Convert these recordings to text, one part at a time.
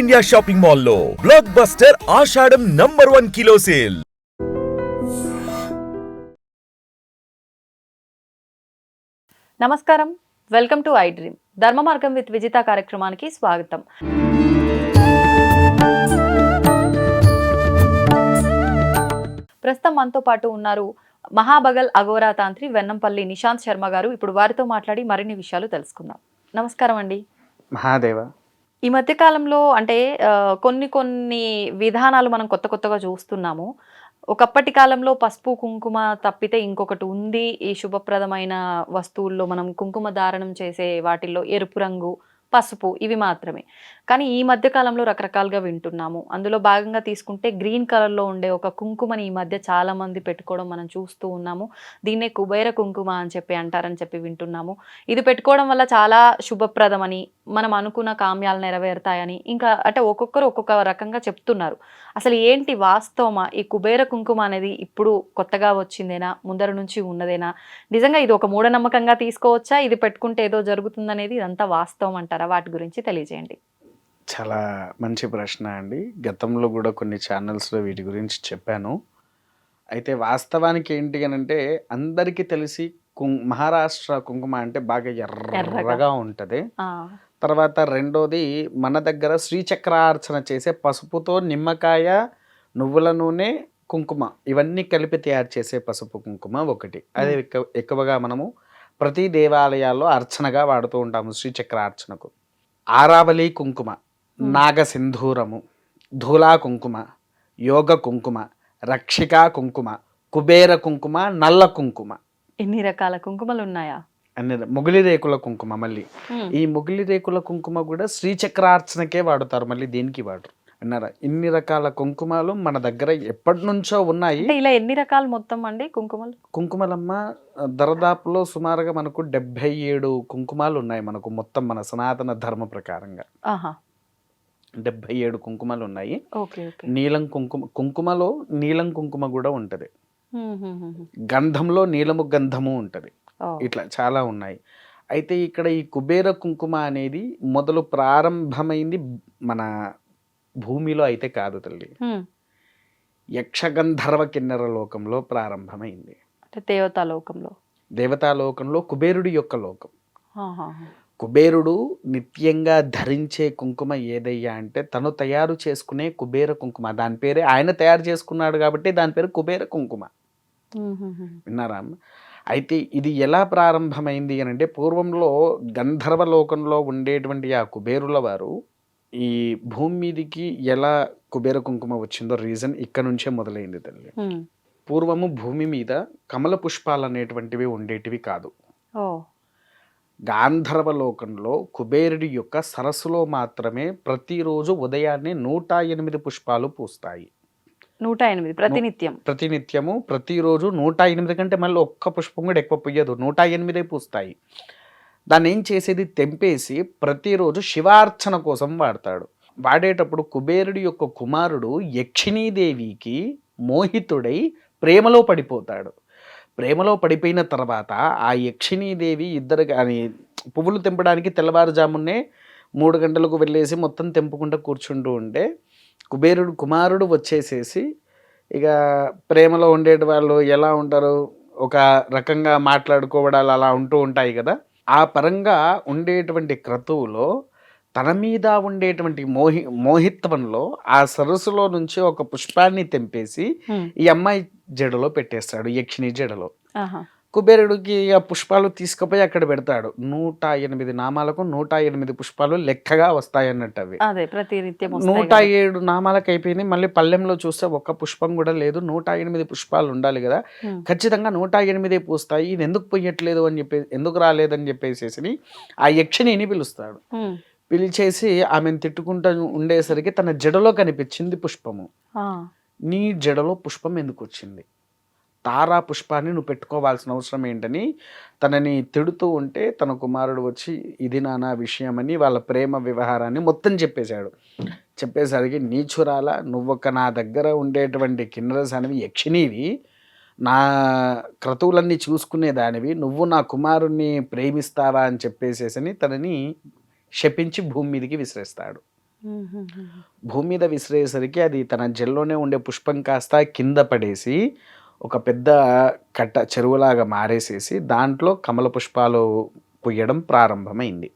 India shopping మాల్లో block buster ఆషాఢం #1 kilo sale. నమస్కారం, welcome to I dream. ధర్మ మార్గం విత్ విజిత కార్యక్రమానికి స్వాగతం. ప్రస్తుతం మనతో పాటు ఉన్నారు మహాబగల్ అఘోరా తాంత్రి వెన్నంపల్లి నిశాంత్ శర్మ గారు. ఇప్పుడు వారితో మాట్లాడి మరిన్ని విషయాలు తెలుసుకుందాం. నమస్కారం అండి. మహాదేవ. ఈ మధ్య కాలంలో అంటే కొన్ని విధానాలు మనం కొత్తగా చూస్తున్నాము. ఒకప్పటి కాలంలో పసుపు కుంకుమ తప్పితే ఇంకొకటి ఉంది. ఈ శుభప్రదమైన వస్తువుల్లో మనం కుంకుమ ధారణం చేసే వాటిల్లో ఎరుపు రంగు, పసుపు ఇవి మాత్రమే. కానీ ఈ మధ్య కాలంలో రకరకాలుగా వింటున్నాము. అందులో భాగంగా తీసుకుంటే గ్రీన్ కలర్లో ఉండే ఒక కుంకుమని ఈ మధ్య చాలా మంది పెట్టుకోవడం మనం చూస్తూ ఉన్నాము. దీన్నే కుబేర కుంకుమ అని చెప్పి అంటారని చెప్పి వింటున్నాము. ఇది పెట్టుకోవడం వల్ల చాలా శుభప్రదమని, మనం అనుకున్న కామ్యాలు నెరవేరుతాయని, ఇంకా అంటే ఒక్కొక్కరు ఒక్కొక్క రకంగా చెప్తున్నారు. అసలు ఏంటి వాస్తవమా? ఈ కుబేర కుంకుమ అనేది ఇప్పుడు కొత్తగా వచ్చిందేనా, ముందర నుంచి ఉన్నదేనా? నిజంగా ఇది ఒక మూఢనమ్మకంగా తీసుకోవచ్చా? ఇది పెట్టుకుంటే ఏదో జరుగుతుందనేది ఇదంతా వాస్తవం అంటారా? వాటి గురించి తెలియజేయండి. చాలా మంచి ప్రశ్న అండి. గతంలో కూడా కొన్ని ఛానల్స్లో వీటి గురించి చెప్పాను. అయితే వాస్తవానికి ఏంటి అని అంటే, అందరికీ తెలిసి మహారాష్ట్ర కుంకుమ అంటే బాగా ఎర్రగా ఉంటుంది. తర్వాత రెండోది, మన దగ్గర శ్రీచక్రార్చన చేసే పసుపుతో నిమ్మకాయ, నువ్వుల నూనె, కుంకుమ ఇవన్నీ కలిపి తయారు చేసే పసుపు కుంకుమ ఒకటి. అది ఎక్కువగా మనము ప్రతి దేవాలయాల్లో అర్చనగా వాడుతూ ఉంటాము. శ్రీచక్రార్చనకు ఆరావళి కుంకుమ, నాగసింధూరము, ధూలా కుంకుమ, యోగ కుంకుమ, రక్షికా కుంకుమ, కుబేర కుంకుమ, నల్ల కుంకుమ. ఎన్ని రకాల కుంకుమలు ఉన్నాయా? అన్ని మొగిలి రేకుల కుంకుమ. మళ్ళీ ఈ మొగిలి రేకుల కుంకుమ కూడా శ్రీచక్రార్చనకే వాడుతారు, మళ్ళీ దేనికి వాడరు. అన్నారా? ఇన్ని రకాల కుంకుమలు మన దగ్గర ఎప్పటి నుంచో ఉన్నాయి. ఇలా ఎన్ని రకాలు మొత్తం అండి కుంకుమలు? కుంకుమలమ్మ దరదాపులో సుమారుగా మనకు 77 కుంకుమాలు ఉన్నాయి మనకు మొత్తం మన సనాతన ధర్మ ప్రకారంగా. 77 కుంకుమలు ఉన్నాయి. నీలం కుంకుమలో నీలం కుంకుమ కూడా ఉంటది. గంధంలో నీలము గంధము ఉంటది. ఇట్లా చాలా ఉన్నాయి. అయితే ఇక్కడ ఈ కుబేర కుంకుమ అనేది మొదలు ప్రారంభమైంది మన భూమిలో అయితే కాదు తల్లి, యక్షగంధర్వ కిన్నెర లోకంలో ప్రారంభమైంది. దేవతాలోకంలో కుబేరుడి యొక్క లోకం. కుబేరుడు నిత్యంగా ధరించే కుంకుమ ఏదయ్యా అంటే తను తయారు చేసుకునే కుబేర కుంకుమ. దాని పేరే ఆయన తయారు చేసుకున్నాడు కాబట్టి దాని పేరు కుబేర కుంకుమ. విన్నారా? అయితే ఇది ఎలా ప్రారంభమైంది అని అంటే, పూర్వంలో గంధర్వ లోకంలో ఉండేటువంటి ఆ కుబేరుల వారు ఈ భూమి మీదికి ఎలా కుబేర కుంకుమ వచ్చిందో రీజన్ ఇక్కడ నుంచే మొదలైంది తల్లి. పూర్వము భూమి మీద కమల పుష్పాలు అనేటువంటివి ఉండేటివి కాదు. గాంధర్వ లోకంలో కుబేరుడి యొక్క సరస్సులో మాత్రమే ప్రతిరోజు ఉదయాన్నే 108 పుష్పాలు పూస్తాయి. 108 ప్రతినిత్యము ప్రతిరోజు 108 కంటే మళ్ళీ ఒక్క పుష్పం కూడా ఎక్కువ పొయ్యదు, 108 పూస్తాయి. దాన్ని ఏం చేసేది, తెంపేసి ప్రతిరోజు శివార్చన కోసం వాడతాడు. వాడేటప్పుడు కుబేరుడి యొక్క కుమారుడు యక్షిణీదేవికి మోహితుడై ప్రేమలో పడిపోతాడు. ప్రేమలో పడిపోయిన తర్వాత ఆ యక్షిణీదేవి ఇద్దరు కానీ పువ్వులు తెంపడానికి తెల్లవారుజామునే 3 గంటలకు వెళ్ళేసి మొత్తం తెంపుకుంటూ కూర్చుంటూ ఉంటే, కుమారుడు వచ్చేసేసి ఇక ప్రేమలో ఉండే వాళ్ళు ఎలా ఉంటారు, ఒక రకంగా మాట్లాడుకోవడాలు అలా ఉంటూ ఉంటాయి కదా. ఆ పరంగా ఉండేటువంటి క్రతువులో తన మీద ఉండేటువంటి మోహిత్వంలో ఆ సరస్సులో నుంచి ఒక పుష్పాన్ని తెంపేసి ఈ అమ్మాయి జడలో పెట్టేస్తాడు, యక్షిణి జడలో. కుబేరుడికి ఆ పుష్పాలు తీసుకుపోయి అక్కడ పెడతాడు. 108 నామాలకు 108 పుష్పాలు లెక్కగా వస్తాయన్నట్టు. అవి 107 నామాలకు అయిపోయింది. మళ్ళీ పల్లెంలో చూస్తే ఒక్క పుష్పం కూడా లేదు. 108 పుష్పాలు ఉండాలి కదా, ఖచ్చితంగా 108 పూస్తాయి. ఇది ఎందుకు పొయ్యట్లేదు అని చెప్పి, ఎందుకు రాలేదని చెప్పేసి ఆ యక్షిణిని పిలుస్తాడు. పిలిచేసి ఆమెను తిట్టుకుంటూ ఉండేసరికి తన జడలో కనిపించింది పుష్పము. నీ జడలో పుష్పం ఎందుకు వచ్చింది? తారా పుష్పాన్ని నువ్వు పెట్టుకోవాల్సిన అవసరం ఏంటని తనని తిడుతూ ఉంటే, తన కుమారుడు వచ్చి ఇది నానా విషయమని వాళ్ళ ప్రేమ వ్యవహారాన్ని మొత్తం చెప్పేశాడు. చెప్పేసరికి, నీచురాల, నువ్వొక్క నా దగ్గర ఉండేటువంటి కిన్నెరస్ అనేవి యక్షిణివి, నా క్రతువులన్నీ చూసుకునేదానివి, నువ్వు నా కుమారుణ్ణి ప్రేమిస్తావా అని చెప్పేసేసని తనని శపించి భూమి మీదకి విసిరేస్తాడు. భూమి మీద విసిరేసరికి అది తన జెల్లోనే ఉండే పుష్పం కాస్త కింద పడేసి ఒక పెద్ద కట్ట చెరువులాగా మారేసేసి దాంట్లో కమల పుష్పాలు పుయ్యడం ప్రారంభమైంది.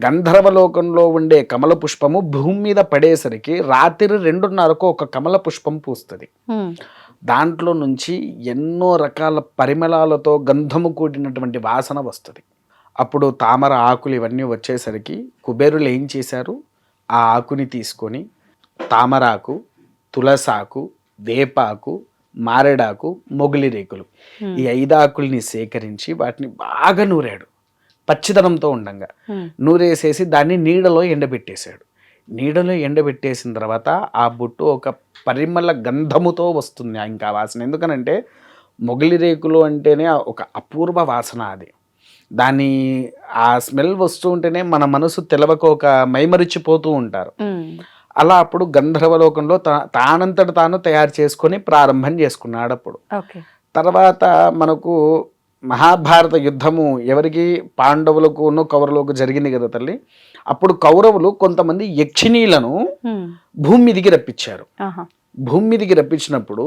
గంధర్వలోకంలో ఉండే కమల పుష్పము భూమి మీద పడేసరికి రాత్రి 2:30కు ఒక కమల పుష్పం పూస్తుంది. దాంట్లో నుంచి ఎన్నో రకాల పరిమళాలతో గంధము కూడినటువంటి వాసన వస్తుంది. అప్పుడు తామర ఆకులు ఇవన్నీ వచ్చేసరికి కుబేరులు ఏం చేశారు, ఆ ఆకుని తీసుకొని తామరాకు, తులసాకు, వేపాకు, మారేడాకు, మొగిలి రేకులు ఈ 5 ఆకుల్ని సేకరించి వాటిని బాగా నూరాడు. పచ్చిదనంతో ఉండంగా నూరేసేసి దాన్ని నీడలో ఎండబెట్టేశాడు. నీడలో ఎండబెట్టేసిన తర్వాత ఆ బొట్టు ఒక పరిమళ గంధముతో వస్తుంది ఇంకా వాసన. ఎందుకనంటే మొగిలి రేకులు అంటేనే ఒక అపూర్వ వాసన. అది దాని ఆ స్మెల్ వస్తూ ఉంటేనే మన మనసు తెలవక ఒక మైమరిచిపోతూ ఉంటారు. అలా అప్పుడు గంధర్వలోకంలో తానంతట తాను తయారు చేసుకొని ప్రారంభం చేసుకున్నాడు. అప్పుడు తర్వాత మనకు మహాభారత యుద్ధము ఎవరికి, పాండవులకు కౌరవులకు జరిగింది కదా తల్లి. అప్పుడు కౌరవులు కొంతమంది యక్షిణీలను భూమి మీదికి రప్పించారు. భూమి మీదికి రప్పించినప్పుడు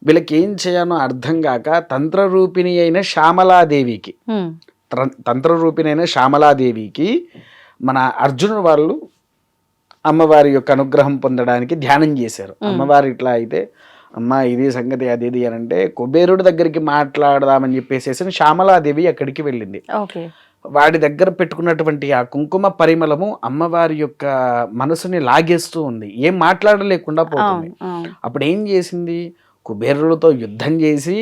వీళ్ళకి ఏం చేయాలో అర్థం కాక తంత్రరూపిణి అయిన శ్యామలాదేవికి మన అర్జునుడు వాళ్ళు అమ్మవారి యొక్క అనుగ్రహం పొందడానికి ధ్యానం చేశారు. అమ్మవారు ఇట్లా అయితే అమ్మ ఇది సంగతి అది ఇది అని అంటే కుబేరుడి దగ్గరికి మాట్లాడదామని చెప్పేసి శ్యామలాదేవి అక్కడికి వెళ్ళింది. వాడి దగ్గర పెట్టుకున్నటువంటి ఆ కుంకుమ పరిమళము అమ్మవారి యొక్క మనసుని లాగేస్తూ ఉంది, ఏం మాట్లాడలేకుండా పోతుంది. అప్పుడు ఏం చేసింది, కుబేరులతో యుద్ధం చేసి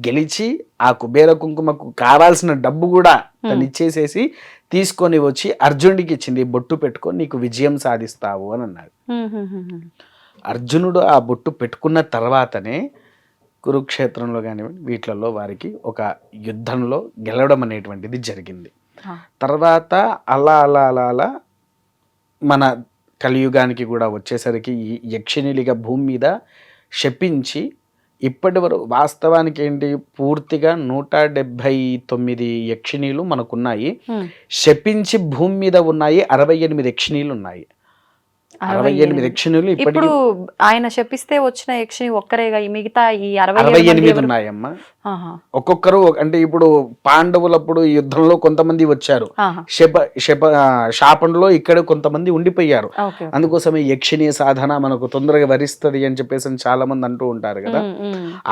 గెలిచి ఆ కుబేర కుంకుమకు కావాల్సిన డబ్బు కూడా తను ఇచ్చేసేసి తీసుకొని వచ్చి అర్జునుడికి ఇచ్చింది. బొట్టు పెట్టుకొని నీకు విజయం సాధిస్తావు అని అన్నాడు. అర్జునుడు ఆ బొట్టు పెట్టుకున్న తర్వాతనే కురుక్షేత్రంలో కానివ్వండి వీటిలలో వారికి ఒక యుద్ధంలో గెలవడం అనేటువంటిది జరిగింది. తర్వాత అలా అలా అలా అలా మన కలియుగానికి కూడా వచ్చేసరికి ఈ యక్షిణీలిగా భూమి మీద శపించి ఇప్పటి వరకు వాస్తవానికి ఏంటి పూర్తిగా 179 యక్షిణీలు మనకున్నాయి. శపించి భూమి మీద ఉన్నాయి 68 యక్షిణీలు ఉన్నాయి. 68 యక్షిణులు ఇప్పుడు ఆయన శపిస్తే వచ్చిన యక్షిని ఒక్కరేగా, మిగతా ఈ 68 ఉన్నాయమ్మా. ఒక్కొక్కరు అంటే ఇప్పుడు పాండవులప్పుడు యుద్ధంలో కొంతమంది వచ్చారు, శాపంలో ఇక్కడ కొంతమంది ఉండిపోయారు. అందుకోసమే యక్షిణీ సాధన మనకు తొందరగా వరిస్తుంది అని చెప్పేసి చాలా మంది అంటూ ఉంటారు కదా.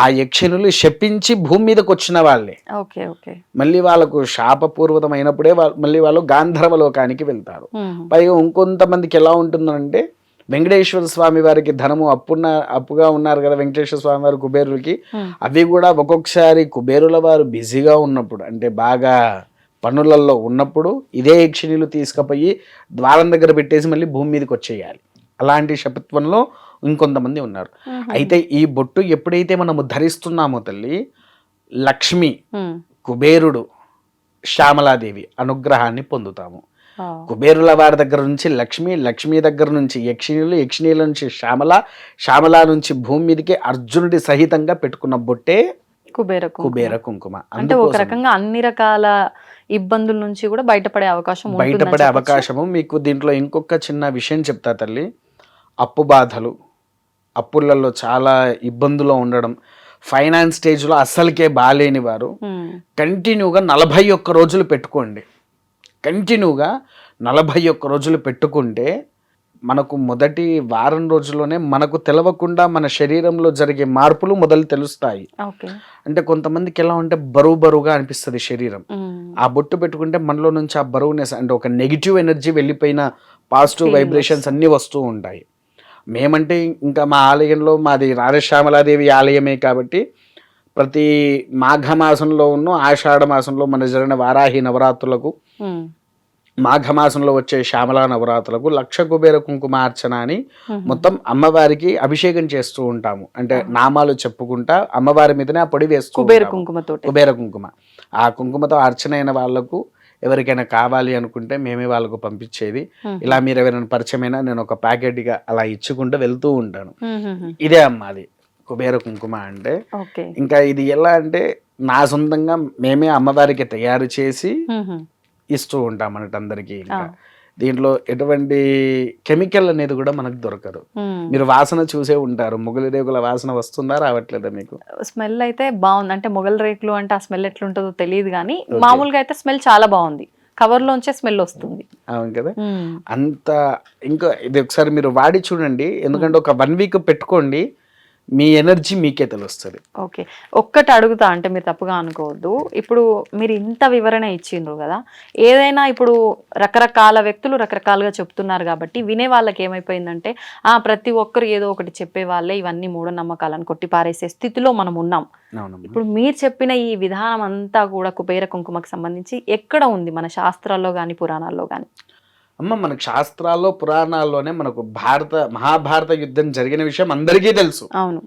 ఆ యక్షిణులు శపించి భూమి మీదకి వచ్చిన వాళ్ళే. మళ్ళీ వాళ్ళకు శాపపూర్వకమైనప్పుడే మళ్ళీ వాళ్ళు గాంధర్వ లోకానికి వెళ్తారు. పైగా ఇంకొంతమందికి ఎలా ఉంటుందంటే వెంకటేశ్వర స్వామి వారికి ధనము అప్పుగా ఉన్నారు కదా వెంకటేశ్వర స్వామి వారి కుబేరులకి, అవి కూడా ఒక్కొక్కసారి కుబేరుల వారు బిజీగా ఉన్నప్పుడు అంటే బాగా పనులలో ఉన్నప్పుడు ఇదే యక్షిణీలు తీసుకుపోయి ద్వారం దగ్గర పెట్టేసి మళ్ళీ భూమి మీదకి వచ్చేయాలి. అలాంటి శపత్వంలో ఇంకొంతమంది ఉన్నారు. అయితే ఈ బొట్టు ఎప్పుడైతే మనము ధరిస్తున్నామో తల్లి, లక్ష్మి, కుబేరుడు, శ్యామలాదేవి అనుగ్రహాన్ని పొందుతాము. కుబేరుల వారి దగ్గర నుంచి లక్ష్మి, లక్ష్మి దగ్గర నుంచి యక్షిణీలు, యక్షిణీల నుంచి శ్యామల నుంచి భూమి మీదకి అర్జునుడి సహితంగా పెట్టుకున్న బొట్టే కుబేర కుంకుమ. అంటే ఒక రకంగా అన్ని రకాల ఇబ్బందుల నుంచి కూడా బయటపడే అవకాశము మీకు. దీంట్లో ఇంకొక చిన్న విషయం చెప్తా తల్లి. అప్పు బాధలు, అప్పులలో చాలా ఇబ్బందులో ఉండడం, ఫైనాన్స్ స్టేజ్లో అస్సలకే బాలేని వారు కంటిన్యూగా 41 రోజులు పెట్టుకోండి. కంటిన్యూగా 41 రోజులు పెట్టుకుంటే మనకు మొదటి వారం రోజుల్లోనే మనకు తెలవకుండా మన శరీరంలో జరిగే మార్పులు మొదలు తెలుస్తాయి. అంటే కొంతమందికి ఎలా ఉంటే బరువుగా అనిపిస్తుంది శరీరం. ఆ బొట్టు పెట్టుకుంటే మనలో నుంచి ఆ బరువునెస్ అంటే ఒక నెగిటివ్ ఎనర్జీ వెళ్ళిపోయిన పాజిటివ్ వైబ్రేషన్స్ అన్నీ వస్తూ ఉంటాయి. మేమంటే ఇంకా మా ఆలయంలో మాది రాజశ్యామలాదేవి ఆలయమే కాబట్టి ప్రతి మాఘమాసంలో ఆషాఢ మాసంలో మన జరిగిన వారాహి నవరాత్రులకు, మాఘమాసంలో వచ్చే శ్యామలా నవరాత్రులకు 1,00,000 కుబేర కుంకుమార్చన అని మొత్తం అమ్మవారికి అభిషేకం చేస్తూ ఉంటాము. అంటే నామాలు చెప్పుకుంటా అమ్మవారి మీదనే ఆ పొడి వేస్తూ కుబేర కుంకుమ. ఆ కుంకుమతో అర్చన అయిన వాళ్లకు ఎవరికైనా కావాలి అనుకుంటే మేమే వాళ్ళకు పంపించేది. ఇలా మీరు ఎవరైనా పరిచయమైనా నేను ఒక ప్యాకెట్గా అలా ఇచ్చుకుంటూ వెళ్తూ ఉంటాను. ఇదే అమ్మ అది కుబేర కుంకుమ అంటే. ఇంకా ఇది ఎలా అంటే నా సొంతంగా మేమే అమ్మవారికి తయారు చేసి ఇస్తూ ఉంటాం అన్నట్టు అందరికీ. ఇంకా దీంట్లో ఎటువంటి కెమికల్ అనేది కూడా మనకు దొరకదు. మీరు వాసన చూసే ఉంటారు, మొగలి రేకుల వాసన వస్తుందా రావట్లేదా మీకు? స్మెల్ అయితే బాగుంది. అంటే మొగల్ రేకులు అంటే ఆ స్మెల్ ఎట్లుంటుందో తెలియదు కానీ మామూలుగా అయితే స్మెల్ చాలా బాగుంది. కవర్ లోంచే స్మెల్ వస్తుంది. అవును కదా. అంత ఇంకా ఇది ఒకసారి మీరు వాడి చూడండి, ఎందుకంటే ఒక 1 వీక్ పెట్టుకోండి, మీ ఎనర్జీ మీకే తెలుస్తుంది. ఓకే, ఒక్కటి అడుగుతా, అంటే మీరు తప్పుగా అనుకోవద్దు. ఇప్పుడు మీరు ఇంత వివరణ ఇచ్చిండ్రు కదా, ఏదైనా ఇప్పుడు రకరకాల వ్యక్తులు రకరకాలుగా చెప్తున్నారు కాబట్టి వినే వాళ్ళకి ఏమైపోయిందంటే ప్రతి ఒక్కరు ఏదో ఒకటి చెప్పే వాళ్ళే ఇవన్నీ మూఢనమ్మకాలను కొట్టి పారేసే స్థితిలో మనం ఉన్నాం. ఇప్పుడు మీరు చెప్పిన ఈ విధానం అంతా కూడా కుబేర కుంకుమకు సంబంధించి ఎక్కడ ఉంది? మన శాస్త్రాల్లో కానీ పురాణాల్లో కానీ? అమ్మ, మనకు శాస్త్రాల్లో పురాణాల్లోనే మనకు మహాభారత యుద్ధం జరిగిన విషయం అందరికీ తెలుసు. అవును.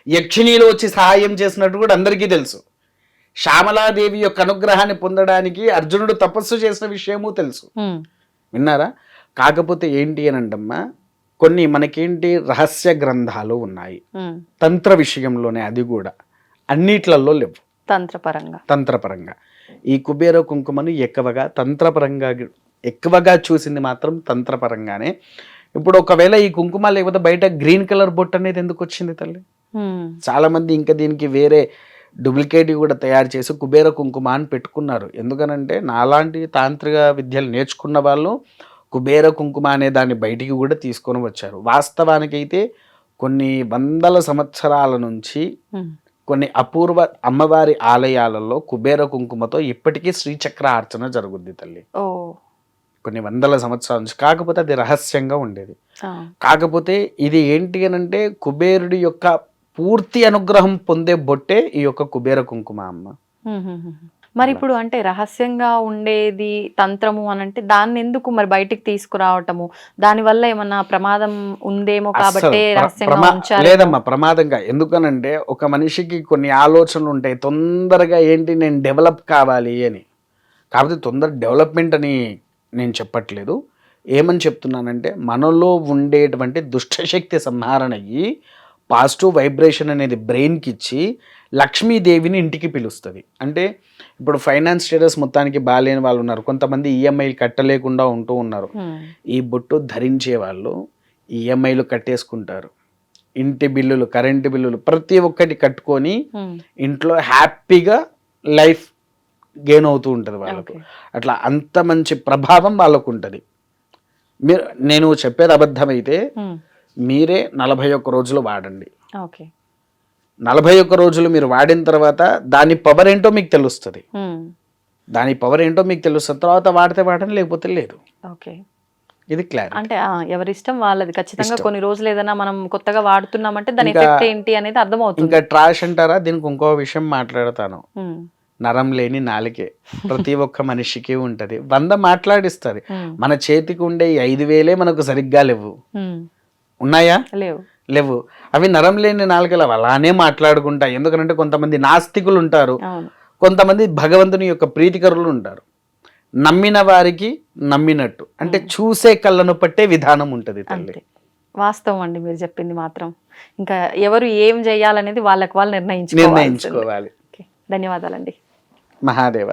యక్షిణీలు వచ్చి సహాయం చేసినట్టు కూడా అందరికీ తెలుసు. శ్యామలాదేవి యొక్క అనుగ్రహాన్ని పొందడానికి అర్జునుడు తపస్సు చేసిన విషయము తెలుసు. విన్నారా? కాకపోతే ఏంటి అని అంటమ్మా, కొన్ని మనకేంటి రహస్య గ్రంథాలు ఉన్నాయి తంత్ర విషయంలోనే, అది కూడా అన్నిట్లలో లేవు. తంత్రపరంగా ఈ కుబేర కుంకుమను ఎక్కువగా చూసింది మాత్రం తంత్రపరంగానే. ఇప్పుడు ఒకవేళ ఈ కుంకుమ లేకపోతే బయట గ్రీన్ కలర్ బొట్టు అనేది ఎందుకు వచ్చింది తల్లి? చాలా మంది ఇంకా దీనికి వేరే డూప్లికేట్ కూడా తయారు చేసి కుబేర కుంకుమ అని పెట్టుకున్నారు. ఎందుకనంటే నాలాంటి తాంత్రిక విద్యలు నేర్చుకున్న వాళ్ళు కుబేర కుంకుమ అనే దాన్ని బయటికి కూడా తీసుకొని వచ్చారు. వాస్తవానికైతే కొన్ని వందల సంవత్సరాల నుంచి కొన్ని అపూర్వ అమ్మవారి ఆలయాలలో కుబేర కుంకుమతో ఇప్పటికీ శ్రీచక్ర అర్చన జరుగుద్ది తల్లి. కొన్ని వందల సంవత్సరాల నుంచి. కాకపోతే అది రహస్యంగా ఉండేది. కాకపోతే ఇది ఏంటి అనంటే కుబేరుడి యొక్క పూర్తి అనుగ్రహం పొందే బొట్టే ఈ యొక్క కుబేర కుంకుమ అమ్మ. మరి ఇప్పుడు అంటే రహస్యంగా ఉండేది తంత్రము అని అంటే దాన్ని ఎందుకు మరి బయటికి తీసుకురావటము? దాని వల్ల ఏమన్నా ప్రమాదం ఉందేమో కాబట్టి లేదమ్మా, ప్రమాదంగా ఎందుకనంటే ఒక మనిషికి కొన్ని ఆలోచనలు ఉంటాయి, తొందరగా ఏంటి నేను డెవలప్ కావాలి అని. కాకపోతే తొందర డెవలప్మెంట్ అని నేను చెప్పట్లేదు. ఏమని చెప్తున్నానంటే మనలో ఉండేటువంటి దుష్టశక్తి సంహారణ అయ్యి పాజిటివ్ వైబ్రేషన్ అనేది బ్రెయిన్కి ఇచ్చి లక్ష్మీదేవిని ఇంటికి పిలుస్తుంది. అంటే ఇప్పుడు ఫైనాన్స్ స్టేటస్ మొత్తానికి బాగాలేని వాళ్ళు ఉన్నారు, కొంతమంది ఈఎంఐలు కట్టలేకుండా ఉంటూ ఉన్నారు. ఈ బొట్టు ధరించే వాళ్ళు ఈఎంఐలు కట్టేసుకుంటారు, ఇంటి బిల్లులు, కరెంటు బిల్లులు ప్రతి ఒక్కటి కట్టుకొని ఇంట్లో హ్యాపీగా లైఫ్ గెయిన్ అవుతూ ఉంటుంది వాళ్ళకు. అట్లా అంత మంచి ప్రభావం వాళ్ళకు ఉంటుంది. నేను చెప్పేది అబద్ధమైతే మీరే 41 రోజులు వాడండి. 41 రోజులు మీరు వాడిన తర్వాత దాని పవర్ ఏంటో మీకు తెలుస్తుంది. తర్వాత వాడితే వాడండి, లేకపోతే లేదు. ఇది క్లియర్. అంటే ఎవరి ఇష్టం వాళ్ళది. ఖచ్చితంగా కొన్ని రోజులు ఏదైనా మనం కొత్తగా వాడుతున్నామంటే దాని ఎఫెక్ట్ ఏంటి అనేది అర్థమవుతుంది. ఇంకా ట్రాష్ అంటారా, దీనికి ఇంకో విషయం మాట్లాడతాను. నరం లేని నాలుకే ప్రతి ఒక్క మనిషికి ఉంటది. 100 మాట్లాడిస్తుంది. మన చేతికి ఉండే 5,000 మనకు సరిగ్గా లేవు. ఉన్నాయా? లేవు. అవి నరం లేని నాలుకలు అలానే మాట్లాడుకుంటాయి. ఎందుకంటే కొంతమంది నాస్తికులు ఉంటారు, కొంతమంది భగవంతుని యొక్క ప్రీతికరులు ఉంటారు. నమ్మిన వారికి నమ్మినట్టు, అంటే చూసే కళ్ళను పట్టే విధానం ఉంటుంది తల్లి. వాస్తవం అండి మీరు చెప్పింది మాత్రం. ఇంకా ఎవరు ఏం చేయాలనేది వాళ్ళకి వాళ్ళు నిర్ణయించుకోవాలి. ధన్యవాదాలండి. ధన్యవాదాలండి. మహాదేవ.